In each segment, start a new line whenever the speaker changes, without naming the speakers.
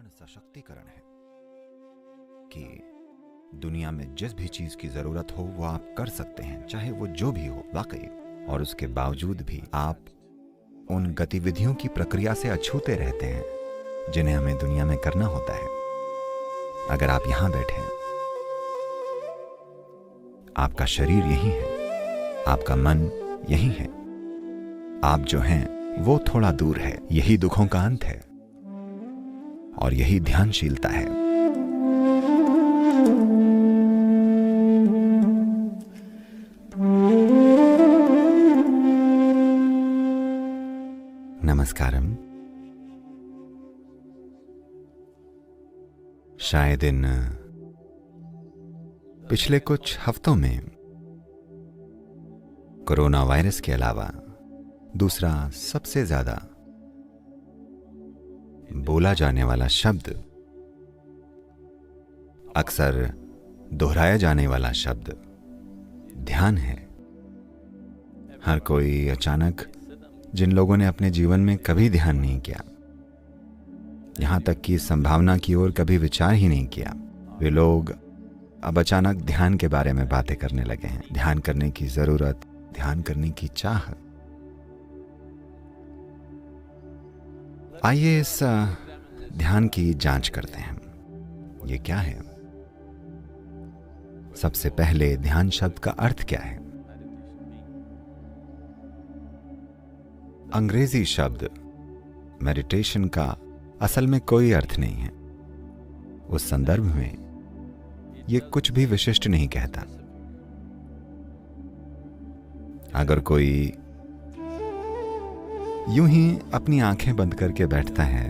साधारण सशक्तिकरण है कि दुनिया में जिस भी चीज की जरूरत हो वो आप कर सकते हैं, चाहे वो जो भी हो वाकई। और उसके बावजूद भी आप उन गतिविधियों की प्रक्रिया से अछूते रहते हैं जिन्हें हमें दुनिया में करना होता है। अगर आप यहां बैठे हैं, आपका शरीर यही है, आपका मन यही है, आप जो हैं वो थोड़ा दूर है। यही दुखों का अंत है और यही ध्यानशीलता है। नमस्कारम। शायद इन पिछले कुछ हफ्तों में कोरोना वायरस के अलावा दूसरा सबसे ज्यादा बोला जाने वाला शब्द, अक्सर दोहराया जाने वाला शब्द ध्यान है। हर कोई अचानक, जिन लोगों ने अपने जीवन में कभी ध्यान नहीं किया, यहां तक कि संभावना की ओर कभी विचार ही नहीं किया, वे लोग अब अचानक ध्यान के बारे में बातें करने लगे हैं। ध्यान करने की जरूरत, ध्यान करने की चाह। आइए इस ध्यान की जांच करते हैं, ये क्या है। सबसे पहले ध्यान शब्द का अर्थ क्या है। अंग्रेजी शब्द मेडिटेशन का असल में कोई अर्थ नहीं है। उस संदर्भ में ये कुछ भी विशिष्ट नहीं कहता। अगर कोई यूं ही अपनी आंखें बंद करके बैठता है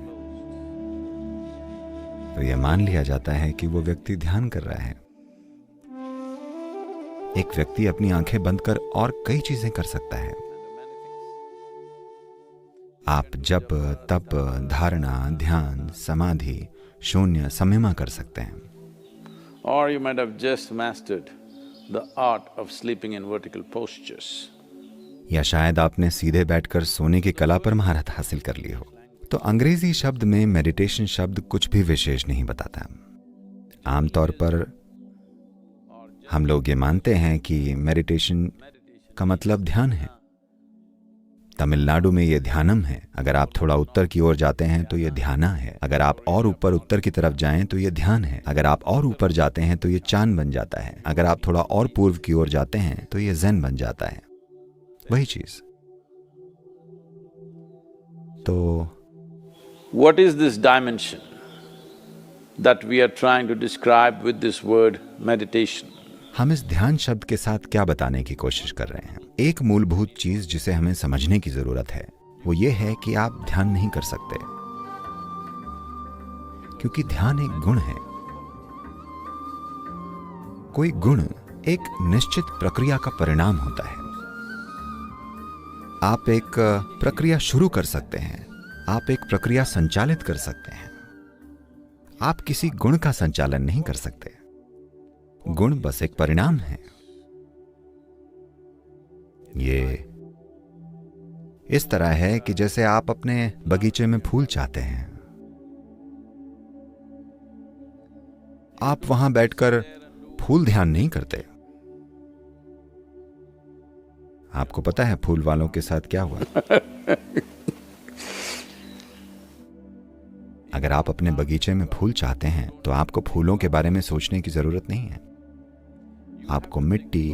तो यह मान लिया जाता है कि वो व्यक्ति ध्यान कर रहा है। एक व्यक्ति अपनी आंखें बंद कर और कई चीजें कर सकता है। आप जप, तप, धारणा, ध्यान, समाधि, शून्य, संयमा कर सकते हैं।
Or you might have just mastered the art of sleeping in vertical postures.
या शायद आपने सीधे बैठकर सोने की कला पर महारत हासिल कर ली हो। तो अंग्रेजी शब्द में मेडिटेशन शब्द कुछ भी विशेष नहीं बताता। आमतौर पर हम लोग ये मानते हैं कि मेडिटेशन का मतलब ध्यान है। तमिलनाडु में ये ध्यानम है। अगर आप थोड़ा उत्तर की ओर जाते हैं तो ये ध्याना है। अगर आप और ऊपर उत्तर की तरफ जाएं तो ये ध्यान है। अगर आप और ऊपर जाते हैं तो ये चांद बन जाता है। अगर आप थोड़ा और पूर्व की ओर जाते हैं तो ये ज़ेन बन जाता है। वही चीज। तो
What is this dimension that we are trying to describe with this word meditation?
हम इस ध्यान शब्द के साथ क्या बताने की कोशिश कर रहे हैं। एक मूलभूत चीज जिसे हमें समझने की जरूरत है वो ये है कि आप ध्यान नहीं कर सकते, क्योंकि ध्यान एक गुण है। कोई गुण एक निश्चित प्रक्रिया का परिणाम होता है। आप एक प्रक्रिया शुरू कर सकते हैं, आप एक प्रक्रिया संचालित कर सकते हैं। आप किसी गुण का संचालन नहीं कर सकते। गुण बस एक परिणाम है। ये इस तरह है कि जैसे आप अपने बगीचे में फूल चाहते हैं, आप वहां बैठकर फूल ध्यान नहीं करते। आपको पता है फूल वालों के साथ क्या हुआ। अगर आप अपने बगीचे में फूल चाहते हैं तो आपको फूलों के बारे में सोचने की जरूरत नहीं है। आपको मिट्टी,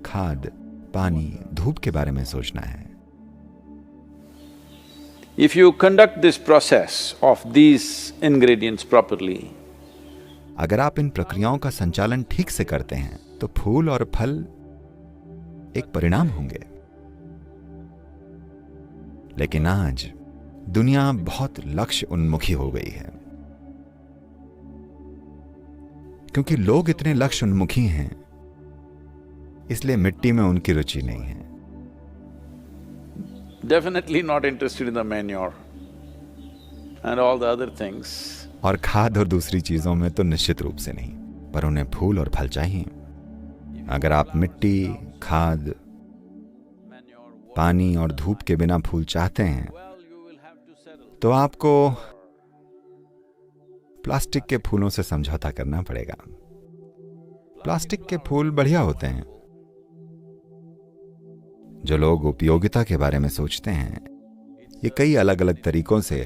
खाद, पानी, धूप के बारे में सोचना है।
If you conduct this process of these ingredients properly,
अगर आप इन प्रक्रियाओं का संचालन ठीक से करते हैं तो फूल और फल एक परिणाम होंगे। लेकिन आज दुनिया बहुत लक्ष्य उन्मुखी हो गई है, क्योंकि लोग इतने लक्ष्य उन्मुखी हैं, इसलिए मिट्टी में उनकी रुचि नहीं है।
definitely not interested in the manure and all the other things.
और खाद और दूसरी चीजों में तो निश्चित रूप से नहीं, पर उन्हें फूल और फल चाहिए। अगर आप मिट्टी, खाद, पानी और धूप के बिना फूल चाहते हैं तो आपको प्लास्टिक के फूलों से समझौता करना पड़ेगा। प्लास्टिक के फूल बढ़िया होते हैं। जो लोग उपयोगिता के बारे में सोचते हैं, ये कई अलग अलग तरीकों से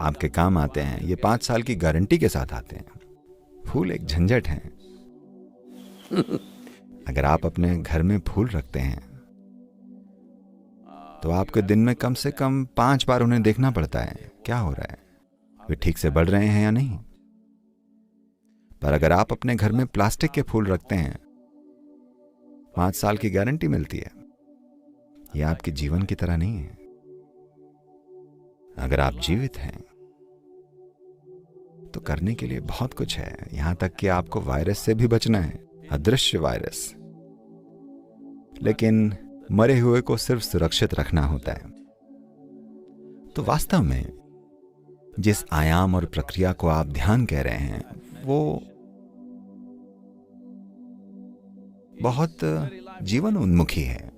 आपके काम आते हैं। ये 5 साल की गारंटी के साथ आते हैं। फूल एक झंझट है। अगर आप अपने घर में फूल रखते हैं तो आपके दिन में कम से कम 5 बार उन्हें देखना पड़ता है, क्या हो रहा है, वे ठीक से बढ़ रहे हैं या नहीं। पर अगर आप अपने घर में प्लास्टिक के फूल रखते हैं, 5 साल की गारंटी मिलती है। यह आपके जीवन की तरह नहीं है। अगर आप जीवित हैं तो करने के लिए बहुत कुछ है। यहां तक कि आपको वायरस से भी बचना है, अदृश्य वायरस। लेकिन मरे हुए को सिर्फ सुरक्षित रखना होता है। तो वास्तव में जिस आयाम और प्रक्रिया को आप ध्यान कह रहे हैं, वो बहुत जीवन उन्मुखी है।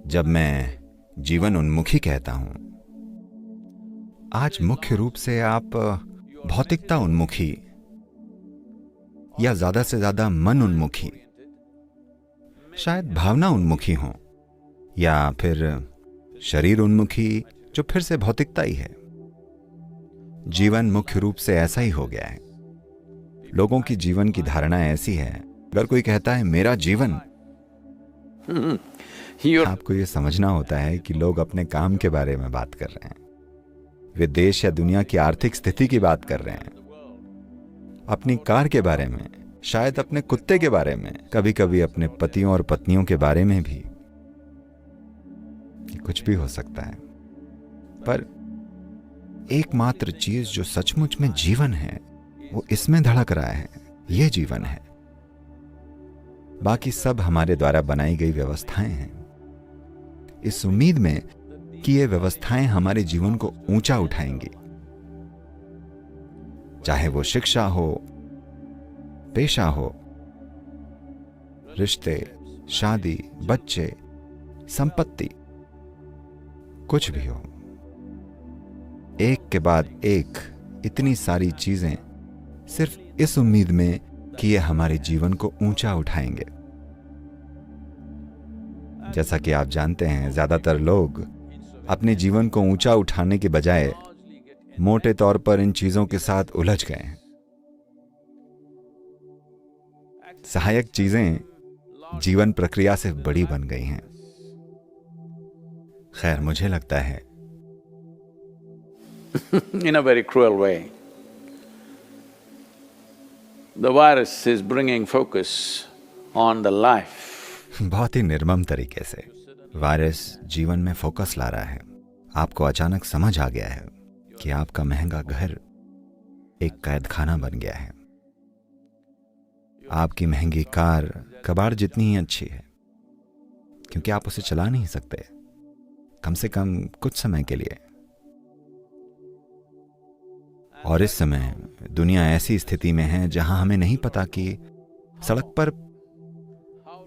जब मैं जीवन उन्मुखी कहता हूं, आज मुख्य रूप से आप भौतिकता उन्मुखी या ज्यादा से ज्यादा मन उन्मुखी, शायद भावना उन्मुखी हो, या फिर शरीर उन्मुखी, जो फिर से भौतिकता ही है। जीवन मुख्य रूप से ऐसा ही हो गया है। लोगों की जीवन की धारणा ऐसी है, अगर कोई कहता है मेरा जीवन, आपको यह समझना होता है कि लोग अपने काम के बारे में बात कर रहे हैं। वे देश या दुनिया की आर्थिक स्थिति की बात कर रहे हैं, अपनी कार के बारे में, शायद अपने कुत्ते के बारे में, कभी कभी अपने पतियों और पत्नियों के बारे में भी। कुछ भी हो सकता है। पर एकमात्र चीज जो सचमुच में जीवन है, वो इसमें धड़क रहा है। यह जीवन है। बाकी सब हमारे द्वारा बनाई गई व्यवस्थाएं हैं, इस उम्मीद में कि ये व्यवस्थाएं हमारे जीवन को ऊंचा उठाएंगी। चाहे वो शिक्षा हो, पेशा हो, रिश्ते, शादी, बच्चे, संपत्ति, कुछ भी हो। एक के बाद एक इतनी सारी चीजें सिर्फ इस उम्मीद में कि ये हमारे जीवन को ऊंचा उठाएंगे। जैसा कि आप जानते हैं, ज्यादातर लोग अपने जीवन को ऊंचा उठाने के बजाय मोटे तौर पर इन चीजों के साथ उलझ गए हैं। सहायक चीजें जीवन प्रक्रिया से बड़ी बन गई हैं। खैर, मुझे लगता है
in a very cruel way, the virus is bringing focus on the life.
बहुत ही निर्मम तरीके से वायरस जीवन में फोकस ला रहा है। आपको अचानक समझ आ गया है कि आपका महंगा घर एक कैदखाना बन गया है। आपकी महंगी कार कबाड़ जितनी ही अच्छी है, क्योंकि आप उसे चला नहीं सकते, कम से कम कुछ समय के लिए। और इस समय दुनिया ऐसी स्थिति में है जहां हमें नहीं पता कि सड़क पर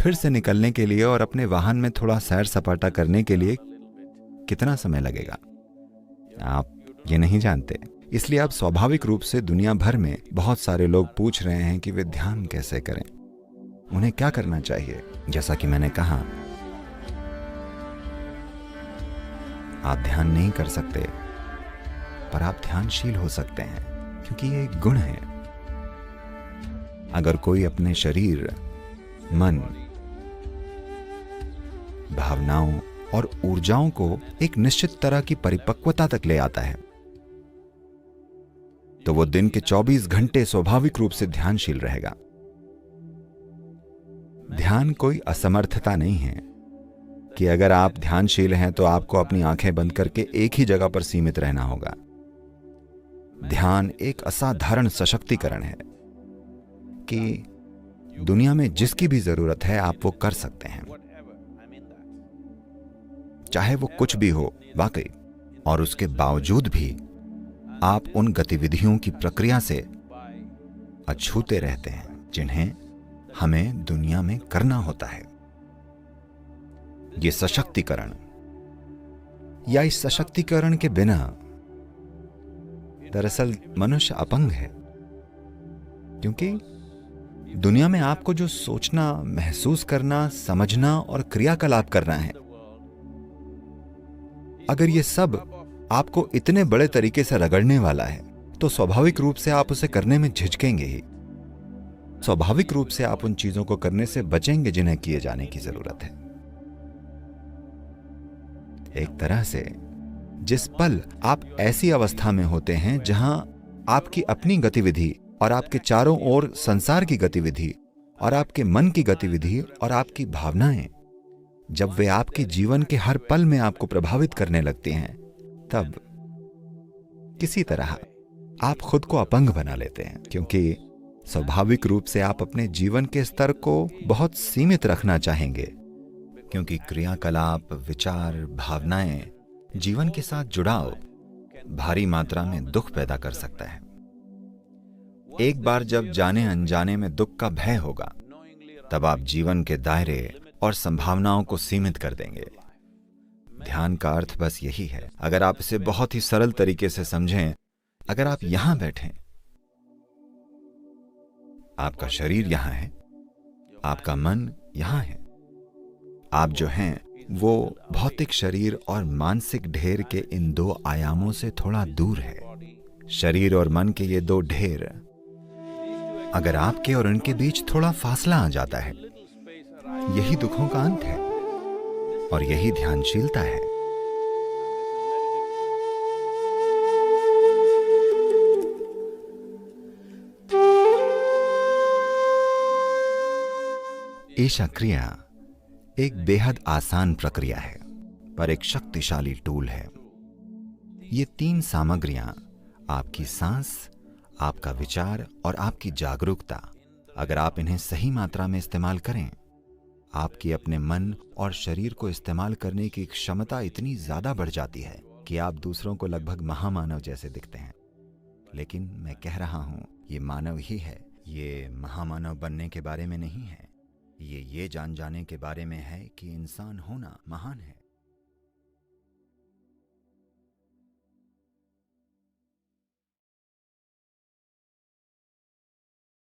फिर से निकलने के लिए और अपने वाहन में थोड़ा सैर सपाटा करने के लिए कितना समय लगेगा। आप ये नहीं जानते। इसलिए अब स्वाभाविक रूप से दुनिया भर में बहुत सारे लोग पूछ रहे हैं कि वे ध्यान कैसे करें, उन्हें क्या करना चाहिए। जैसा कि मैंने कहा, आप ध्यान नहीं कर सकते, पर आप ध्यानशील हो सकते हैं, क्योंकि ये एक गुण है। अगर कोई अपने शरीर, मन, भावनाओं और ऊर्जाओं को एक निश्चित तरह की परिपक्वता तक ले आता है, तो वो दिन के 24 घंटे स्वाभाविक रूप से ध्यानशील रहेगा। ध्यान कोई असमर्थता नहीं है कि अगर आप ध्यानशील हैं तो आपको अपनी आंखें बंद करके एक ही जगह पर सीमित रहना होगा। ध्यान एक असाधारण सशक्तिकरण है कि दुनिया में जिसकी भी जरूरत है आप वो कर सकते हैं, चाहे वो कुछ भी हो, वाकई। और उसके बावजूद भी आप उन गतिविधियों की प्रक्रिया से अछूते रहते हैं जिन्हें हमें दुनिया में करना होता है। ये सशक्तिकरण, या इस सशक्तिकरण के बिना दरअसल मनुष्य अपंग है, क्योंकि दुनिया में आपको जो सोचना, महसूस करना, समझना और क्रियाकलाप करना है, अगर ये सब आपको इतने बड़े तरीके से रगड़ने वाला है तो स्वाभाविक रूप से आप उसे करने में झिझकेंगे ही। स्वाभाविक रूप से आप उन चीजों को करने से बचेंगे जिन्हें किए जाने की जरूरत है। एक तरह से जिस पल आप ऐसी अवस्था में होते हैं जहां आपकी अपनी गतिविधि और आपके चारों ओर संसार की गतिविधि और आपके मन की गतिविधि और आपकी भावनाएं, जब वे आपके जीवन के हर पल में आपको प्रभावित करने लगती हैं, तब किसी तरह आप खुद को अपंग बना लेते हैं, क्योंकि स्वाभाविक रूप से आप अपने जीवन के स्तर को बहुत सीमित रखना चाहेंगे, क्योंकि क्रियाकलाप, विचार, भावनाएं, जीवन के साथ जुड़ाव भारी मात्रा में दुख पैदा कर सकता है। एक बार जब जाने अनजाने में दुख का भय होगा, तब आप जीवन के दायरे और संभावनाओं को सीमित कर देंगे। ध्यान का अर्थ बस यही है। अगर आप इसे बहुत ही सरल तरीके से समझें, अगर आप यहां बैठें, आपका शरीर यहां है, आपका मन यहां है, आप जो हैं वो भौतिक शरीर और मानसिक ढेर के इन दो आयामों से थोड़ा दूर है। शरीर और मन के ये दो ढेर, अगर आपके और उनके बीच थोड़ा फासला आ जाता है, यही दुखों का अंत है और यही ध्यानशीलता है। ईशा क्रिया एक बेहद आसान प्रक्रिया है, पर एक शक्तिशाली टूल है। ये 3 सामग्रियां, आपकी सांस, आपका विचार और आपकी जागरूकता, अगर आप इन्हें सही मात्रा में इस्तेमाल करें, आपकी अपने मन और शरीर को इस्तेमाल करने की क्षमता इतनी ज्यादा बढ़ जाती है कि आप दूसरों को लगभग महामानव जैसे दिखते हैं। लेकिन मैं कह रहा हूं, ये मानव ही है। ये महामानव बनने के बारे में नहीं है। ये जान जाने के बारे में है कि इंसान होना महान है।